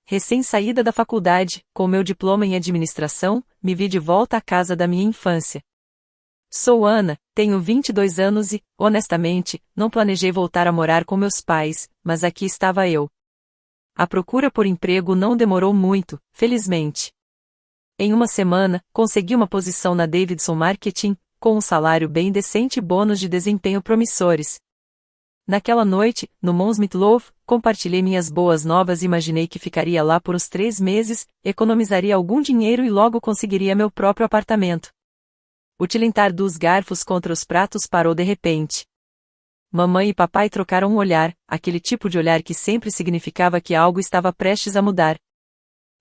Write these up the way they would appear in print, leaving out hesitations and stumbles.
recém-saída da faculdade, com meu diploma em administração, me vi de volta à casa da minha infância. Sou Ana, tenho 22 anos e, honestamente, não planejei voltar a morar com meus pais, mas aqui estava eu. A procura por emprego não demorou muito, felizmente. Em uma semana, consegui uma posição na Davidson Marketing, com um salário bem decente e bônus de desempenho promissores. Naquela noite, no Mons Meatloaf, compartilhei minhas boas novas e imaginei que ficaria lá por uns 3 meses, economizaria algum dinheiro e logo conseguiria meu próprio apartamento. O tilintar dos garfos contra os pratos parou de repente. Mamãe e papai trocaram um olhar, aquele tipo de olhar que sempre significava que algo estava prestes a mudar.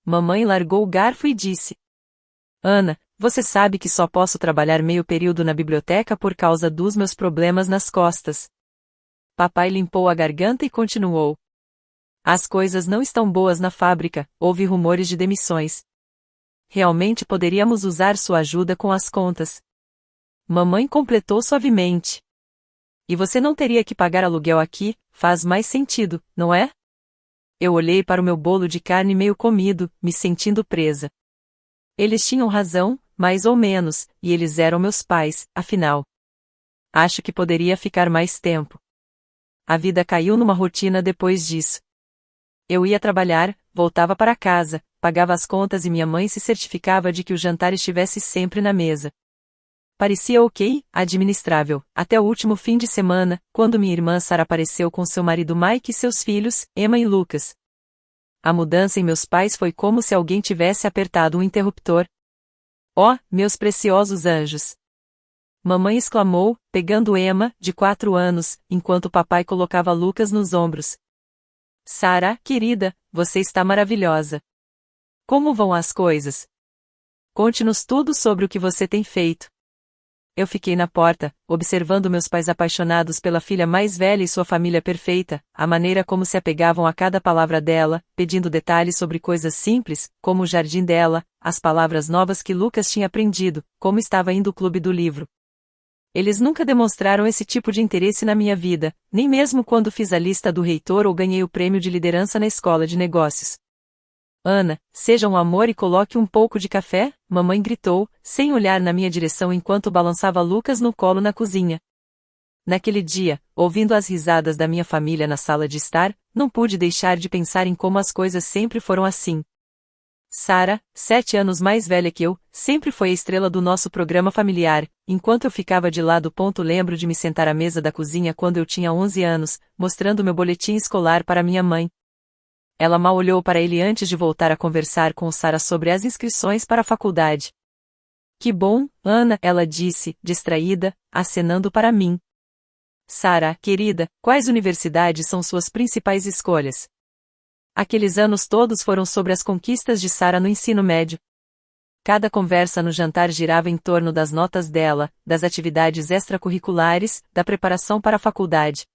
Mamãe largou o garfo e disse: Ana, você sabe que só posso trabalhar meio período na biblioteca por causa dos meus problemas nas costas. Papai limpou a garganta e continuou. As coisas não estão boas na fábrica, houve rumores de demissões. Realmente poderíamos usar sua ajuda com as contas. Mamãe completou suavemente. E você não teria que pagar aluguel aqui, faz mais sentido, não é? Eu olhei para o meu bolo de carne meio comido, me sentindo presa. Eles tinham razão, mais ou menos, e eles eram meus pais, afinal. Acho que poderia ficar mais tempo. A vida caiu numa rotina depois disso. Eu ia trabalhar, voltava para casa, pagava as contas e minha mãe se certificava de que o jantar estivesse sempre na mesa. Parecia ok, administrável, até o último fim de semana, quando minha irmã Sarah apareceu com seu marido Mike e seus filhos, Emma e Lucas. A mudança em meus pais foi como se alguém tivesse apertado um interruptor. Oh, meus preciosos anjos! Mamãe exclamou, pegando Emma, de 4 anos, enquanto papai colocava Lucas nos ombros. Sarah, querida, você está maravilhosa. Como vão as coisas? Conte-nos tudo sobre o que você tem feito. Eu fiquei na porta, observando meus pais apaixonados pela filha mais velha e sua família perfeita, a maneira como se apegavam a cada palavra dela, pedindo detalhes sobre coisas simples, como o jardim dela, as palavras novas que Lucas tinha aprendido, como estava indo o clube do livro. Eles nunca demonstraram esse tipo de interesse na minha vida, nem mesmo quando fiz a lista do reitor ou ganhei o prêmio de liderança na escola de negócios. Ana, seja um amor e coloque um pouco de café, mamãe gritou, sem olhar na minha direção enquanto balançava Lucas no colo na cozinha. Naquele dia, ouvindo as risadas da minha família na sala de estar, não pude deixar de pensar em como as coisas sempre foram assim. Sarah, 7 anos mais velha que eu, sempre foi a estrela do nosso programa familiar, enquanto eu ficava de lado. Lembro de me sentar à mesa da cozinha quando eu tinha 11 anos, mostrando meu boletim escolar para minha mãe. Ela mal olhou para ele antes de voltar a conversar com Sarah sobre as inscrições para a faculdade. Que bom, Ana, ela disse, distraída, acenando para mim. Sarah, querida, quais universidades são suas principais escolhas? Aqueles anos todos foram sobre as conquistas de Sarah no ensino médio. Cada conversa no jantar girava em torno das notas dela, das atividades extracurriculares, da preparação para a faculdade.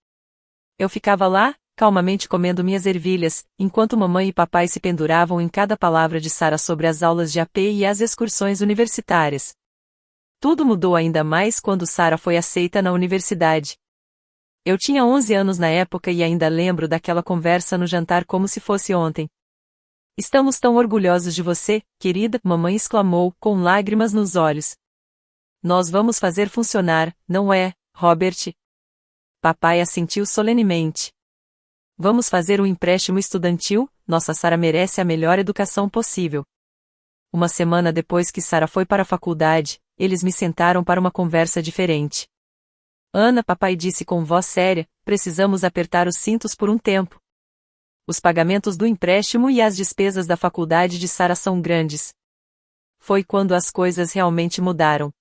Eu ficava lá, calmamente comendo minhas ervilhas, enquanto mamãe e papai se penduravam em cada palavra de Sarah sobre as aulas de AP e as excursões universitárias. Tudo mudou ainda mais quando Sarah foi aceita na universidade. Eu tinha 11 anos na época e ainda lembro daquela conversa no jantar como se fosse ontem. Estamos tão orgulhosos de você, querida, mamãe exclamou, com lágrimas nos olhos. Nós vamos fazer funcionar, não é, Robert? Papai assentiu solenemente. Vamos fazer um empréstimo estudantil, nossa Sarah merece a melhor educação possível. Uma semana depois que Sarah foi para a faculdade, eles me sentaram para uma conversa diferente. Ana, papai disse com voz séria, precisamos apertar os cintos por um tempo. Os pagamentos do empréstimo e as despesas da faculdade de Sarah são grandes. Foi quando as coisas realmente mudaram.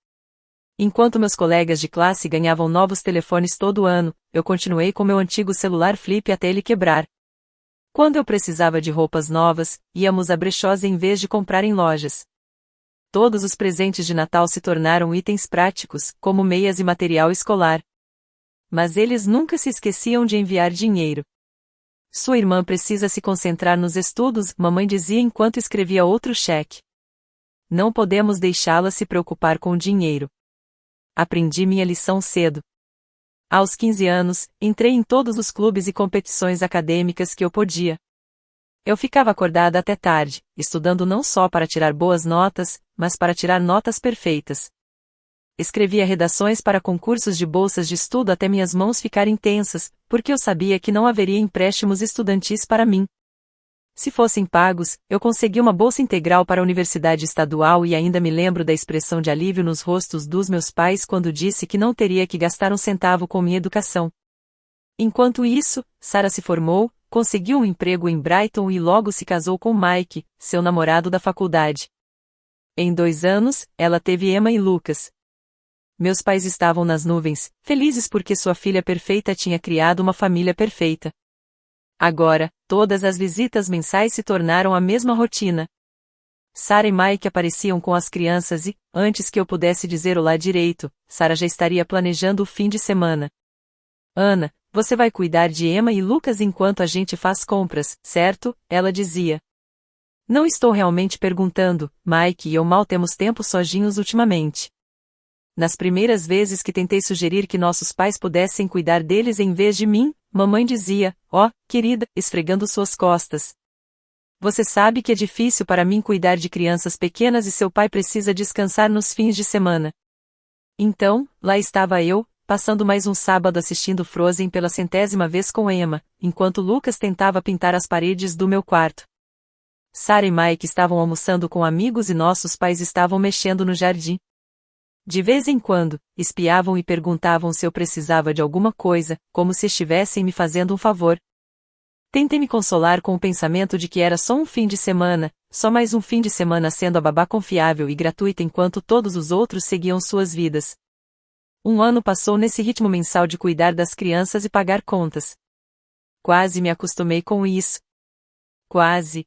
Enquanto meus colegas de classe ganhavam novos telefones todo ano, eu continuei com meu antigo celular flip até ele quebrar. Quando eu precisava de roupas novas, íamos a brechós em vez de comprar em lojas. Todos os presentes de Natal se tornaram itens práticos, como meias e material escolar. Mas eles nunca se esqueciam de enviar dinheiro. Sua irmã precisa se concentrar nos estudos, mamãe dizia enquanto escrevia outro cheque. Não podemos deixá-la se preocupar com o dinheiro. Aprendi minha lição cedo. Aos 15 anos, entrei em todos os clubes e competições acadêmicas que eu podia. Eu ficava acordada até tarde, estudando não só para tirar boas notas, mas para tirar notas perfeitas. Escrevia redações para concursos de bolsas de estudo até minhas mãos ficarem tensas, porque eu sabia que não haveria empréstimos estudantis para mim. Se fossem pagos, eu consegui uma bolsa integral para a universidade estadual e ainda me lembro da expressão de alívio nos rostos dos meus pais quando disse que não teria que gastar um centavo com minha educação. Enquanto isso, Sarah se formou, conseguiu um emprego em Brighton e logo se casou com Mike, seu namorado da faculdade. Em 2 anos, ela teve Emma e Lucas. Meus pais estavam nas nuvens, felizes porque sua filha perfeita tinha criado uma família perfeita. Agora, todas as visitas mensais se tornaram a mesma rotina. Sarah e Mike apareciam com as crianças e, antes que eu pudesse dizer olá direito, Sarah já estaria planejando o fim de semana. Ana, você vai cuidar de Emma e Lucas enquanto a gente faz compras, certo? Ela dizia. Não estou realmente perguntando, Mike e eu mal temos tempo sozinhos ultimamente. Nas primeiras vezes que tentei sugerir que nossos pais pudessem cuidar deles em vez de mim, mamãe dizia, querida, esfregando suas costas. Você sabe que é difícil para mim cuidar de crianças pequenas e seu pai precisa descansar nos fins de semana. Então, lá estava eu, passando mais um sábado assistindo Frozen pela 100ª vez com Emma, enquanto Lucas tentava pintar as paredes do meu quarto. Sarah e Mike estavam almoçando com amigos e nossos pais estavam mexendo no jardim. De vez em quando, espiavam e perguntavam se eu precisava de alguma coisa, como se estivessem me fazendo um favor. Tentei me consolar com o pensamento de que era só um fim de semana, só mais um fim de semana sendo a babá confiável e gratuita enquanto todos os outros seguiam suas vidas. 1 ano passou nesse ritmo mensal de cuidar das crianças e pagar contas. Quase me acostumei com isso. Quase.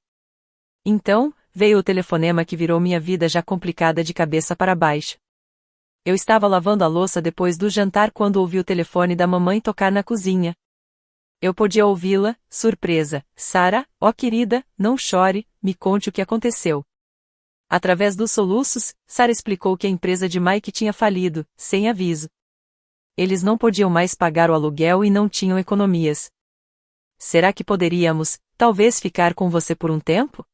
Então, veio o telefonema que virou minha vida já complicada de cabeça para baixo. Eu estava lavando a louça depois do jantar quando ouvi o telefone da mamãe tocar na cozinha. Eu podia ouvi-la, surpresa. Sarah, querida, não chore, me conte o que aconteceu. Através dos soluços, Sarah explicou que a empresa de Mike tinha falido, sem aviso. Eles não podiam mais pagar o aluguel e não tinham economias. Será que poderíamos, talvez ficar com você por um tempo?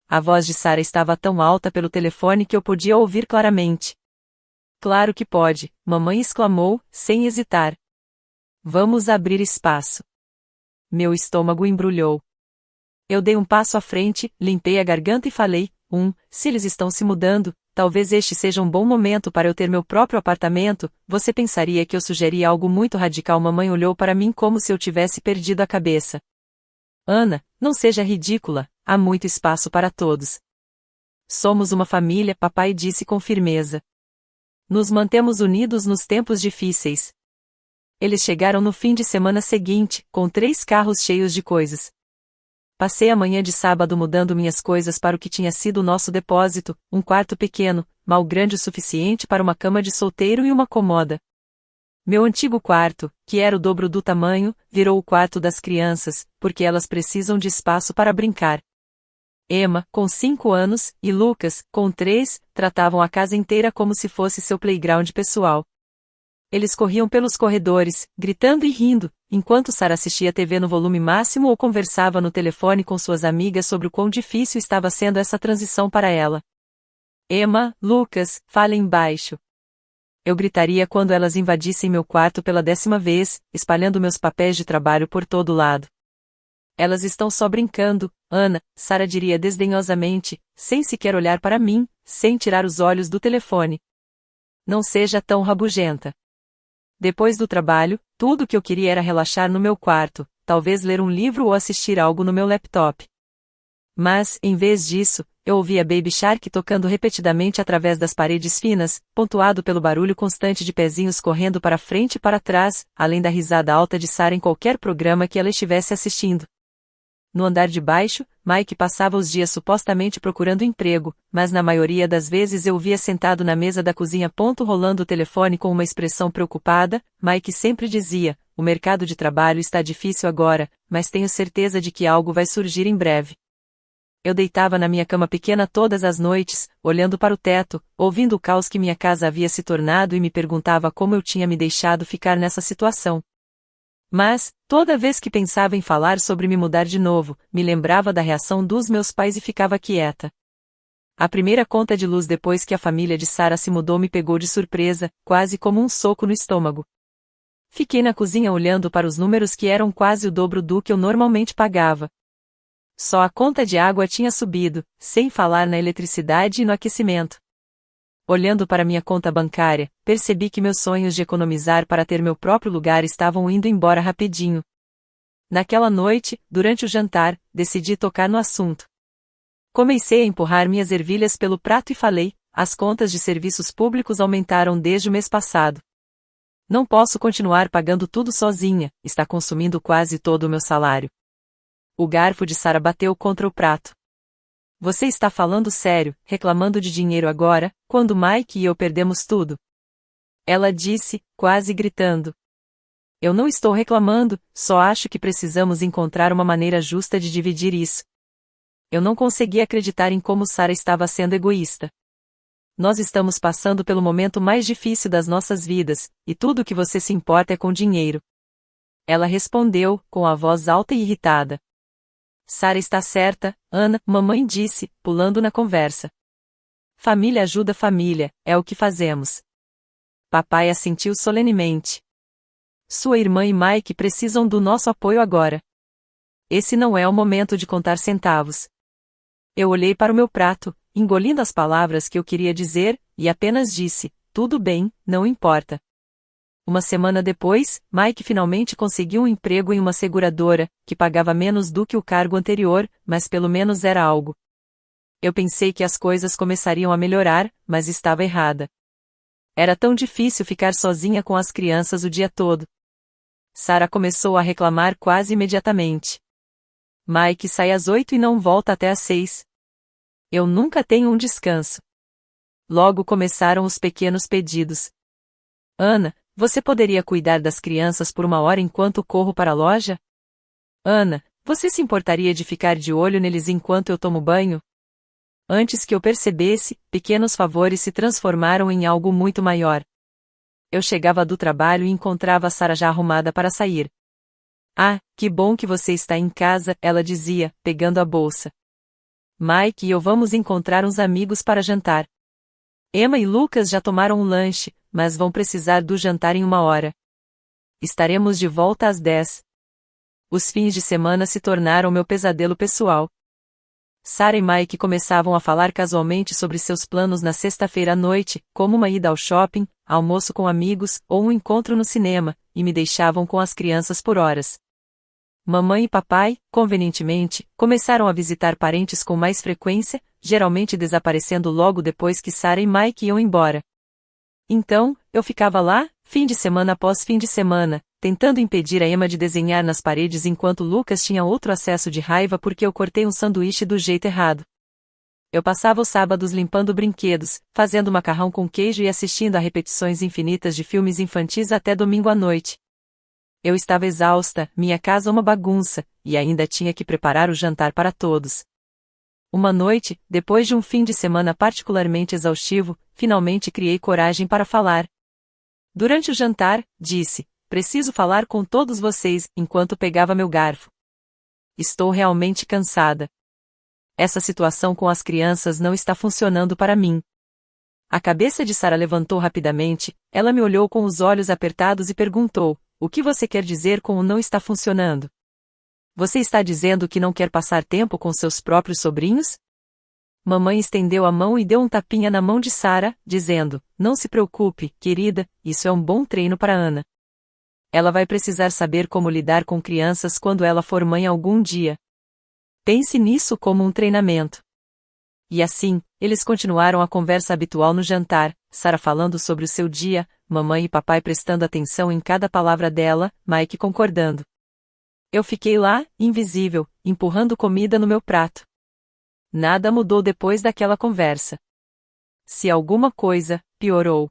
A voz de Sarah estava tão alta pelo telefone que eu podia ouvir claramente. Claro que pode, mamãe exclamou, sem hesitar. Vamos abrir espaço. Meu estômago embrulhou. Eu dei um passo à frente, limpei a garganta e falei, se eles estão se mudando, talvez este seja um bom momento para eu ter meu próprio apartamento, você pensaria que eu sugeria algo muito radical. Mamãe olhou para mim como se eu tivesse perdido a cabeça. Ana, não seja ridícula, há muito espaço para todos. Somos uma família, papai disse com firmeza. Nos mantemos unidos nos tempos difíceis. Eles chegaram no fim de semana seguinte, com 3 carros cheios de coisas. Passei a manhã de sábado mudando minhas coisas para o que tinha sido o nosso depósito, um quarto pequeno, mal grande o suficiente para uma cama de solteiro e uma cômoda. Meu antigo quarto, que era o dobro do tamanho, virou o quarto das crianças, porque elas precisam de espaço para brincar. Emma, com 5 anos, e Lucas, com 3, tratavam a casa inteira como se fosse seu playground pessoal. Eles corriam pelos corredores, gritando e rindo, enquanto Sarah assistia TV no volume máximo ou conversava no telefone com suas amigas sobre o quão difícil estava sendo essa transição para ela. Emma, Lucas, falem baixo. Eu gritaria quando elas invadissem meu quarto pela 10ª vez, espalhando meus papéis de trabalho por todo lado. Elas estão só brincando, Ana, Sarah diria desdenhosamente, sem sequer olhar para mim, sem tirar os olhos do telefone. Não seja tão rabugenta. Depois do trabalho, tudo o que eu queria era relaxar no meu quarto, talvez ler um livro ou assistir algo no meu laptop. Mas, em vez disso, eu ouvia Baby Shark tocando repetidamente através das paredes finas, pontuado pelo barulho constante de pezinhos correndo para frente e para trás, além da risada alta de Sarah em qualquer programa que ela estivesse assistindo. No andar de baixo, Mike passava os dias supostamente procurando emprego, mas na maioria das vezes eu o via sentado na mesa da cozinha rolando o telefone com uma expressão preocupada. Mike sempre dizia, o mercado de trabalho está difícil agora, mas tenho certeza de que algo vai surgir em breve. Eu deitava na minha cama pequena todas as noites, olhando para o teto, ouvindo o caos que minha casa havia se tornado e me perguntava como eu tinha me deixado ficar nessa situação. Mas, toda vez que pensava em falar sobre me mudar de novo, me lembrava da reação dos meus pais e ficava quieta. A primeira conta de luz depois que a família de Sara se mudou me pegou de surpresa, quase como um soco no estômago. Fiquei na cozinha olhando para os números que eram quase o dobro do que eu normalmente pagava. Só a conta de água tinha subido, sem falar na eletricidade e no aquecimento. Olhando para minha conta bancária, percebi que meus sonhos de economizar para ter meu próprio lugar estavam indo embora rapidinho. Naquela noite, durante o jantar, decidi tocar no assunto. Comecei a empurrar minhas ervilhas pelo prato e falei: as contas de serviços públicos aumentaram desde o mês passado. Não posso continuar pagando tudo sozinha, está consumindo quase todo o meu salário. O garfo de Sara bateu contra o prato. Você está falando sério, reclamando de dinheiro agora, quando Mike e eu perdemos tudo? Ela disse, quase gritando. Eu não estou reclamando, só acho que precisamos encontrar uma maneira justa de dividir isso. Eu não consegui acreditar em como Sara estava sendo egoísta. Nós estamos passando pelo momento mais difícil das nossas vidas, e tudo o que você se importa é com dinheiro. Ela respondeu, com a voz alta e irritada. Sara está certa, Ana, mamãe disse, pulando na conversa. Família ajuda família, é o que fazemos. Papai assentiu solenemente. Sua irmã e Mike precisam do nosso apoio agora. Esse não é o momento de contar centavos. Eu olhei para o meu prato, engolindo as palavras que eu queria dizer, e apenas disse, tudo bem, não importa. Uma semana depois, Mike finalmente conseguiu um emprego em uma seguradora, que pagava menos do que o cargo anterior, mas pelo menos era algo. Eu pensei que as coisas começariam a melhorar, mas estava errada. Era tão difícil ficar sozinha com as crianças o dia todo. Sara começou a reclamar quase imediatamente. Mike sai às 8 e não volta até às 6. Eu nunca tenho um descanso. Logo começaram os pequenos pedidos. Ana, você poderia cuidar das crianças por 1 hora enquanto corro para a loja? Ana, você se importaria de ficar de olho neles enquanto eu tomo banho? Antes que eu percebesse, pequenos favores se transformaram em algo muito maior. Eu chegava do trabalho e encontrava Sara já arrumada para sair. Ah, que bom que você está em casa, ela dizia, pegando a bolsa. Mike e eu vamos encontrar uns amigos para jantar. Emma e Lucas já tomaram um lanche, mas vão precisar do jantar em 1 hora. Estaremos de volta às 10. Os fins de semana se tornaram meu pesadelo pessoal. Sara e Mike começavam a falar casualmente sobre seus planos na sexta-feira à noite, como uma ida ao shopping, almoço com amigos, ou um encontro no cinema, e me deixavam com as crianças por horas. Mamãe e papai, convenientemente, começaram a visitar parentes com mais frequência, geralmente desaparecendo logo depois que Sara e Mike iam embora. Então, eu ficava lá, fim de semana após fim de semana, tentando impedir a Emma de desenhar nas paredes enquanto Lucas tinha outro acesso de raiva porque eu cortei um sanduíche do jeito errado. Eu passava os sábados limpando brinquedos, fazendo macarrão com queijo e assistindo a repetições infinitas de filmes infantis até domingo à noite. Eu estava exausta, minha casa uma bagunça, e ainda tinha que preparar o jantar para todos. Uma noite, depois de um fim de semana particularmente exaustivo, finalmente criei coragem para falar. Durante o jantar, disse, preciso falar com todos vocês, enquanto pegava meu garfo. Estou realmente cansada. Essa situação com as crianças não está funcionando para mim. A cabeça de Sara levantou rapidamente, ela me olhou com os olhos apertados e perguntou, o que você quer dizer com o não está funcionando? Você está dizendo que não quer passar tempo com seus próprios sobrinhos? Mamãe estendeu a mão e deu um tapinha na mão de Sara, dizendo, não se preocupe, querida, isso é um bom treino para Ana. Ela vai precisar saber como lidar com crianças quando ela for mãe algum dia. Pense nisso como um treinamento. E assim, eles continuaram a conversa habitual no jantar, Sara falando sobre o seu dia, mamãe e papai prestando atenção em cada palavra dela, Mike concordando. Eu fiquei lá, invisível, empurrando comida no meu prato. Nada mudou depois daquela conversa. Se alguma coisa, piorou.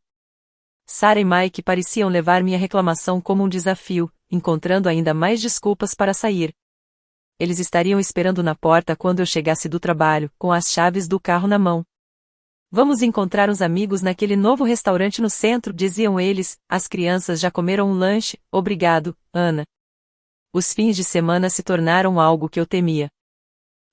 Sara e Mike pareciam levar minha reclamação como um desafio, encontrando ainda mais desculpas para sair. Eles estariam esperando na porta quando eu chegasse do trabalho, com as chaves do carro na mão. Vamos encontrar uns amigos naquele novo restaurante no centro, diziam eles, as crianças já comeram um lanche, obrigado, Ana. Os fins de semana se tornaram algo que eu temia.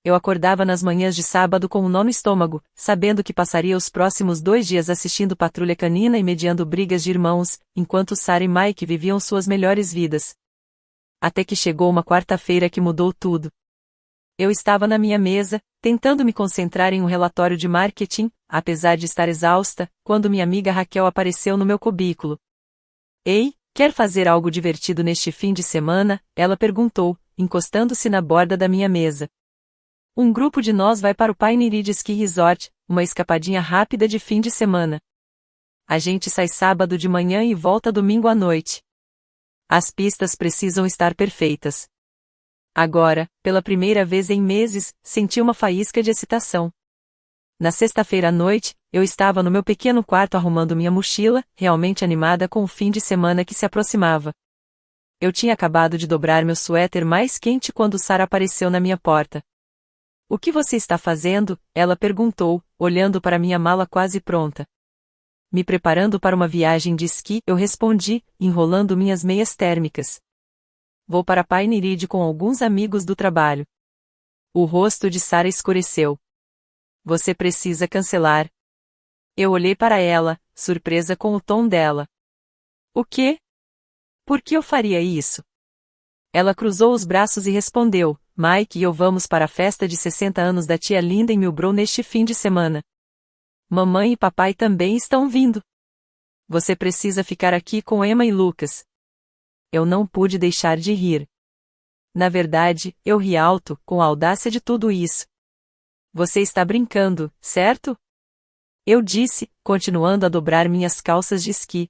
Eu acordava nas manhãs de sábado com um nó no estômago, sabendo que passaria os próximos 2 dias assistindo Patrulha Canina e mediando brigas de irmãos, enquanto Sarah e Mike viviam suas melhores vidas. Até que chegou uma quarta-feira que mudou tudo. Eu estava na minha mesa, tentando me concentrar em um relatório de marketing, apesar de estar exausta, quando minha amiga Raquel apareceu no meu cubículo. Ei, quer fazer algo divertido neste fim de semana? Ela perguntou, encostando-se na borda da minha mesa. Um grupo de nós vai para o Pine Ridge Ski Resort, uma escapadinha rápida de fim de semana. A gente sai sábado de manhã e volta domingo à noite. As pistas precisam estar perfeitas. Agora, pela primeira vez em meses, senti uma faísca de excitação. Na sexta-feira à noite, eu estava no meu pequeno quarto arrumando minha mochila, realmente animada com o fim de semana que se aproximava. Eu tinha acabado de dobrar meu suéter mais quente quando Sarah apareceu na minha porta. O que você está fazendo? Ela perguntou, olhando para minha mala quase pronta. Me preparando para uma viagem de esqui, eu respondi, enrolando minhas meias térmicas. Vou para Pine Ridge com alguns amigos do trabalho. O rosto de Sarah escureceu. Você precisa cancelar. Eu olhei para ela, surpresa com o tom dela. O quê? Por que eu faria isso? Ela cruzou os braços e respondeu, Mike e eu vamos para a festa de 60 anos da tia Linda em Millbrow neste fim de semana. Mamãe e papai também estão vindo. Você precisa ficar aqui com Emma e Lucas. Eu não pude deixar de rir. Na verdade, eu ri alto, com a audácia de tudo isso. Você está brincando, certo? Eu disse, continuando a dobrar minhas calças de esqui.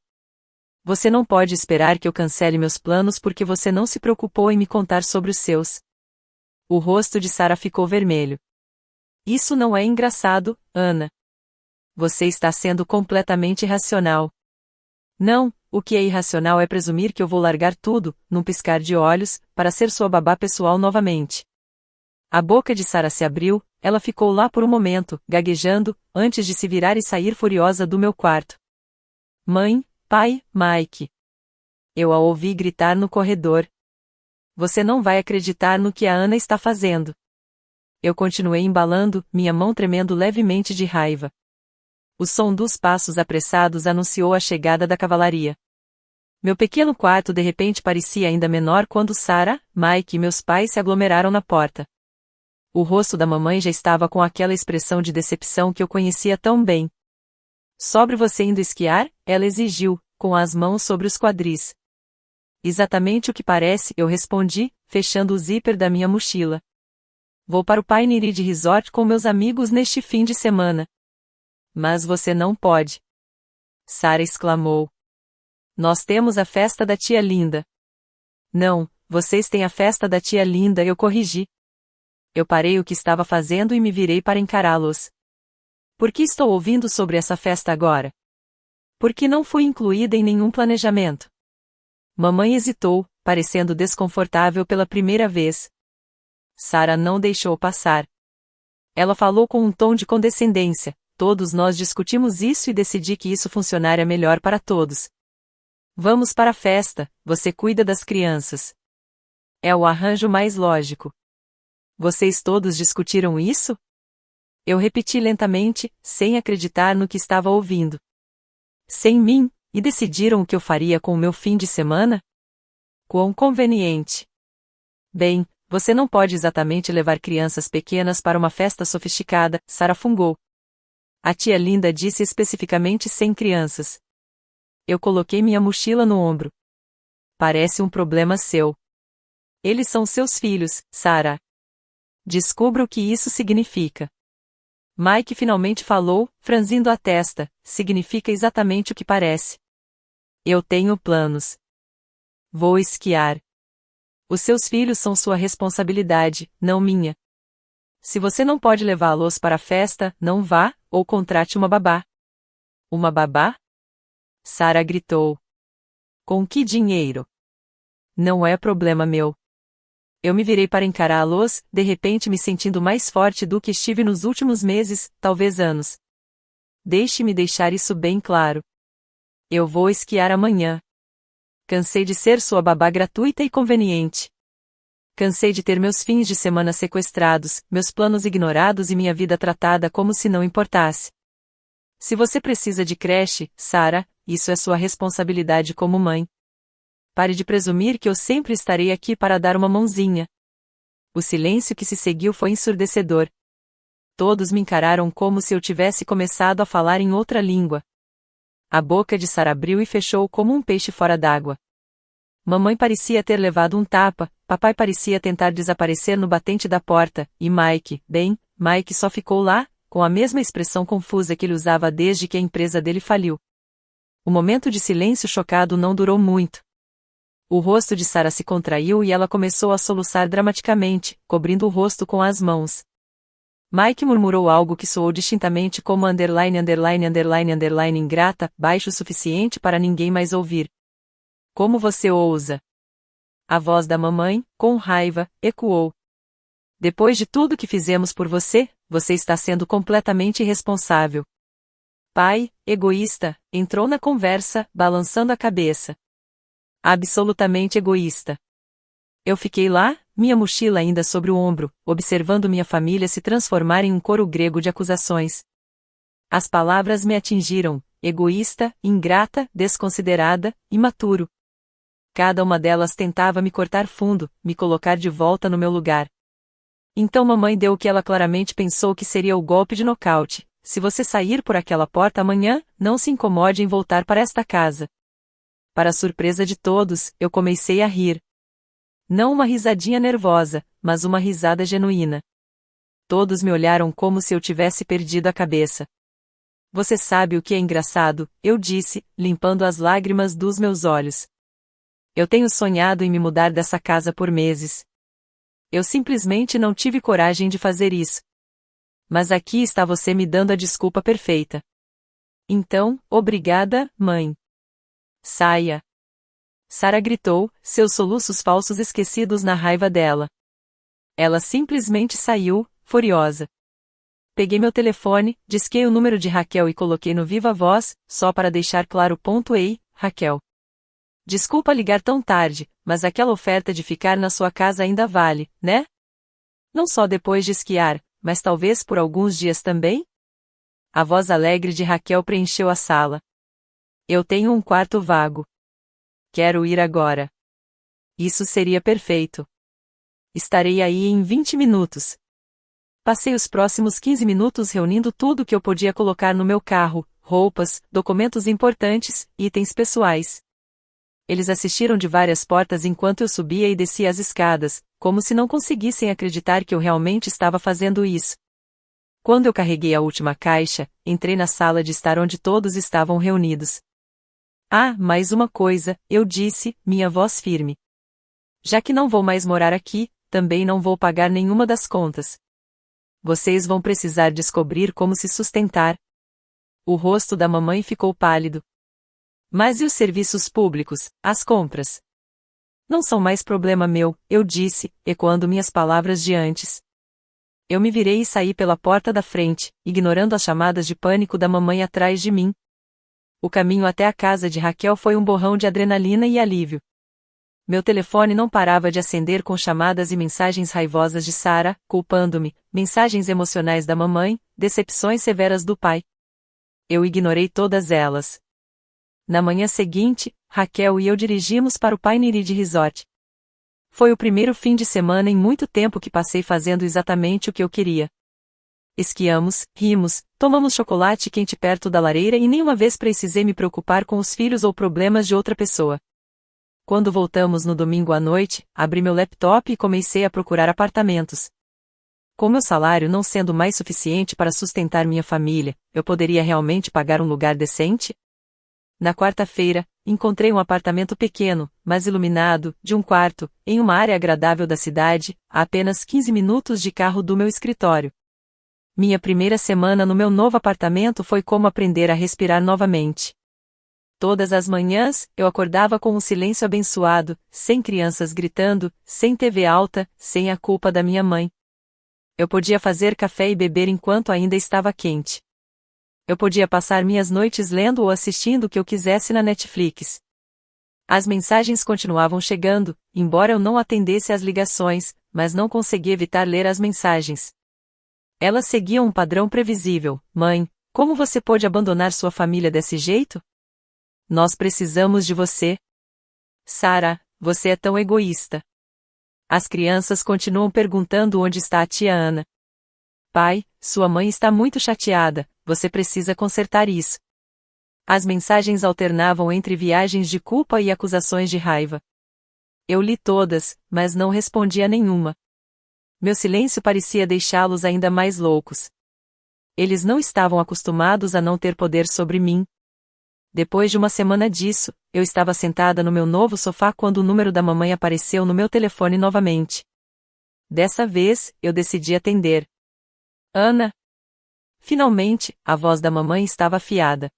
Você não pode esperar que eu cancele meus planos porque você não se preocupou em me contar sobre os seus. O rosto de Sarah ficou vermelho. Isso não é engraçado, Ana. Você está sendo completamente irracional. Não, o que é irracional é presumir que eu vou largar tudo, num piscar de olhos, para ser sua babá pessoal novamente. A boca de Sarah se abriu, ela ficou lá por um momento, gaguejando, antes de se virar e sair furiosa do meu quarto. Mãe, pai, Mike. Eu a ouvi gritar no corredor. Você não vai acreditar no que a Ana está fazendo. Eu continuei embalando, minha mão tremendo levemente de raiva. O som dos passos apressados anunciou a chegada da cavalaria. Meu pequeno quarto de repente parecia ainda menor quando Sarah, Mike e meus pais se aglomeraram na porta. O rosto da mamãe já estava com aquela expressão de decepção que eu conhecia tão bem. Sobre você indo esquiar? Ela exigiu, com as mãos sobre os quadris. Exatamente o que parece, eu respondi, fechando o zíper da minha mochila. Vou para o Pine Ridge Resort com meus amigos neste fim de semana. Mas você não pode. Sarah exclamou. Nós temos a festa da tia Linda. Não, vocês têm a festa da tia Linda, eu corrigi. Eu parei o que estava fazendo e me virei para encará-los. Por que estou ouvindo sobre essa festa agora? Porque não fui incluída em nenhum planejamento. Mamãe hesitou, parecendo desconfortável pela primeira vez. Sarah não deixou passar. Ela falou com um tom de condescendência. Todos nós discutimos isso e decidi que isso funcionaria melhor para todos. Vamos para a festa, você cuida das crianças. É o arranjo mais lógico. Vocês todos discutiram isso? Eu repeti lentamente, sem acreditar no que estava ouvindo. Sem mim, e decidiram o que eu faria com o meu fim de semana? Quão conveniente. Bem, você não pode exatamente levar crianças pequenas para uma festa sofisticada, Sarah fungou. A tia Linda disse especificamente sem crianças. Eu coloquei minha mochila no ombro. Parece um problema seu. Eles são seus filhos, Sarah. Descubra o que isso significa. Mike finalmente falou, franzindo a testa, significa exatamente o que parece. Eu tenho planos. Vou esquiar. Os seus filhos são sua responsabilidade, não minha. Se você não pode levá-los para a festa, não vá, ou contrate uma babá. Uma babá? Sarah gritou. Com que dinheiro? Não é problema meu. Eu me virei para encará-los, de repente me sentindo mais forte do que estive nos últimos meses, talvez anos. Deixe-me deixar isso bem claro. Eu vou esquiar amanhã. Cansei de ser sua babá gratuita e conveniente. Cansei de ter meus fins de semana sequestrados, meus planos ignorados e minha vida tratada como se não importasse. Se você precisa de creche, Sarah, isso é sua responsabilidade como mãe. Pare de presumir que eu sempre estarei aqui para dar uma mãozinha. O silêncio que se seguiu foi ensurdecedor. Todos me encararam como se eu tivesse começado a falar em outra língua. A boca de Sarah abriu e fechou como um peixe fora d'água. Mamãe parecia ter levado um tapa, papai parecia tentar desaparecer no batente da porta, e Mike só ficou lá, com a mesma expressão confusa que ele usava desde que a empresa dele faliu. O momento de silêncio chocado não durou muito. O rosto de Sarah se contraiu e ela começou a soluçar dramaticamente, cobrindo o rosto com as mãos. Mike murmurou algo que soou distintamente como ingrata, baixo o suficiente para ninguém mais ouvir. Como você ousa? A voz da mamãe, com raiva, ecoou. Depois de tudo que fizemos por você, você está sendo completamente irresponsável. Pai, egoísta, entrou na conversa, balançando a cabeça. Absolutamente egoísta. Eu fiquei lá, minha mochila ainda sobre o ombro, observando minha família se transformar em um coro grego de acusações. As palavras me atingiram: egoísta, ingrata, desconsiderada, imaturo. Cada uma delas tentava me cortar fundo, me colocar de volta no meu lugar. Então mamãe deu o que ela claramente pensou que seria o golpe de nocaute: se você sair por aquela porta amanhã, não se incomode em voltar para esta casa. Para a surpresa de todos, eu comecei a rir. Não uma risadinha nervosa, mas uma risada genuína. Todos me olharam como se eu tivesse perdido a cabeça. Você sabe o que é engraçado, eu disse, limpando as lágrimas dos meus olhos. Eu tenho sonhado em me mudar dessa casa por meses. Eu simplesmente não tive coragem de fazer isso. Mas aqui está você me dando a desculpa perfeita. Então, obrigada, mãe. Saia. Sarah gritou, seus soluços falsos esquecidos na raiva dela. Ela simplesmente saiu, furiosa. Peguei meu telefone, disquei o número de Raquel e coloquei no viva voz, só para deixar claro. Ei, Raquel. Desculpa ligar tão tarde, mas aquela oferta de ficar na sua casa ainda vale, né? Não só depois de esquiar, mas talvez por alguns dias também? A voz alegre de Raquel preencheu a sala. Eu tenho um quarto vago. Quero ir agora. Isso seria perfeito. Estarei aí em 20 minutos. Passei os próximos 15 minutos reunindo tudo que eu podia colocar no meu carro: roupas, documentos importantes, itens pessoais. Eles assistiram de várias portas enquanto eu subia e descia as escadas, como se não conseguissem acreditar que eu realmente estava fazendo isso. Quando eu carreguei a última caixa, entrei na sala de estar onde todos estavam reunidos. Ah, mais uma coisa, eu disse, minha voz firme. Já que não vou mais morar aqui, também não vou pagar nenhuma das contas. Vocês vão precisar descobrir como se sustentar. O rosto da mamãe ficou pálido. Mas e os serviços públicos, as compras? Não são mais problema meu, eu disse, ecoando minhas palavras de antes. Eu me virei e saí pela porta da frente, ignorando as chamadas de pânico da mamãe atrás de mim. O caminho até a casa de Raquel foi um borrão de adrenalina e alívio. Meu telefone não parava de acender com chamadas e mensagens raivosas de Sarah, culpando-me, mensagens emocionais da mamãe, decepções severas do pai. Eu ignorei todas elas. Na manhã seguinte, Raquel e eu dirigimos para o Pine Ridge Resort. Foi o primeiro fim de semana em muito tempo que passei fazendo exatamente o que eu queria. Esquiamos, rimos, tomamos chocolate quente perto da lareira e nenhuma vez precisei me preocupar com os filhos ou problemas de outra pessoa. Quando voltamos no domingo à noite, abri meu laptop e comecei a procurar apartamentos. Com meu salário não sendo mais suficiente para sustentar minha família, eu poderia realmente pagar um lugar decente? Na quarta-feira, encontrei um apartamento pequeno, mas iluminado, de um quarto, em uma área agradável da cidade, a apenas 15 minutos de carro do meu escritório. Minha primeira semana no meu novo apartamento foi como aprender a respirar novamente. Todas as manhãs, eu acordava com um silêncio abençoado, sem crianças gritando, sem TV alta, sem a culpa da minha mãe. Eu podia fazer café e beber enquanto ainda estava quente. Eu podia passar minhas noites lendo ou assistindo o que eu quisesse na Netflix. As mensagens continuavam chegando, embora eu não atendesse às ligações, mas não conseguia evitar ler as mensagens. Elas seguiam um padrão previsível. Mãe, como você pôde abandonar sua família desse jeito? Nós precisamos de você. Sarah, você é tão egoísta. As crianças continuam perguntando onde está a tia Ana. Pai, sua mãe está muito chateada, você precisa consertar isso. As mensagens alternavam entre viagens de culpa e acusações de raiva. Eu li todas, mas não respondi a nenhuma. Meu silêncio parecia deixá-los ainda mais loucos. Eles não estavam acostumados a não ter poder sobre mim. Depois de uma semana disso, eu estava sentada no meu novo sofá quando o número da mamãe apareceu no meu telefone novamente. Dessa vez, eu decidi atender. Ana? Finalmente, a voz da mamãe estava afiada.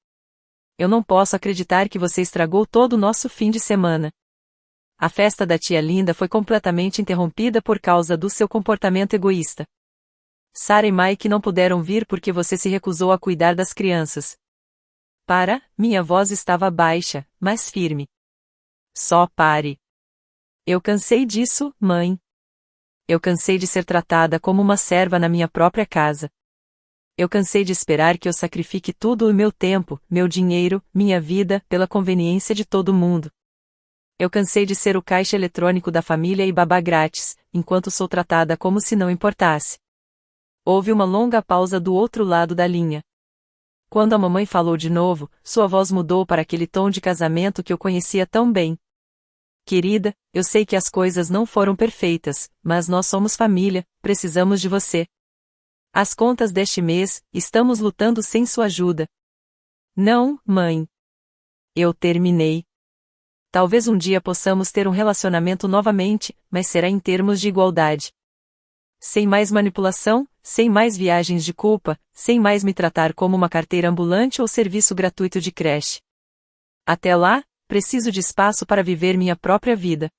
Eu não posso acreditar que você estragou todo o nosso fim de semana. A festa da tia Linda foi completamente interrompida por causa do seu comportamento egoísta. Sarah e Mike não puderam vir porque você se recusou a cuidar das crianças. Minha voz estava baixa, mas firme. Só pare. Eu cansei disso, mãe. Eu cansei de ser tratada como uma serva na minha própria casa. Eu cansei de esperar que eu sacrifique tudo o meu tempo, meu dinheiro, minha vida, pela conveniência de todo mundo. Eu cansei de ser o caixa eletrônico da família e babá grátis, enquanto sou tratada como se não importasse. Houve uma longa pausa do outro lado da linha. Quando a mamãe falou de novo, sua voz mudou para aquele tom de casamento que eu conhecia tão bem. Querida, eu sei que as coisas não foram perfeitas, mas nós somos família, precisamos de você. As contas deste mês, estamos lutando sem sua ajuda. Não, mãe. Eu terminei. Talvez um dia possamos ter um relacionamento novamente, mas será em termos de igualdade. Sem mais manipulação, sem mais viagens de culpa, sem mais me tratar como uma carteira ambulante ou serviço gratuito de creche. Até lá, preciso de espaço para viver minha própria vida.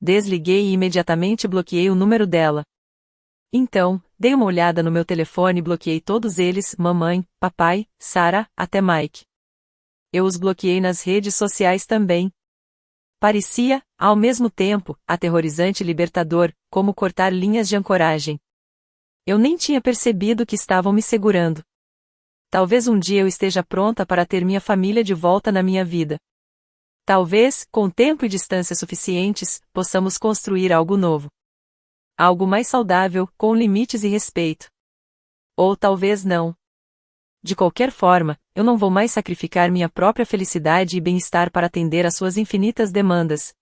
Desliguei e imediatamente bloqueei o número dela. Então, dei uma olhada no meu telefone e bloqueei todos eles, mamãe, papai, Sarah, até Mike. Eu os bloqueei nas redes sociais também. Parecia, ao mesmo tempo, aterrorizante e libertador, como cortar linhas de ancoragem. Eu nem tinha percebido que estavam me segurando. Talvez um dia eu esteja pronta para ter minha família de volta na minha vida. Talvez, com tempo e distância suficientes, possamos construir algo novo. Algo mais saudável, com limites e respeito. Ou talvez não. De qualquer forma, eu não vou mais sacrificar minha própria felicidade e bem-estar para atender às suas infinitas demandas.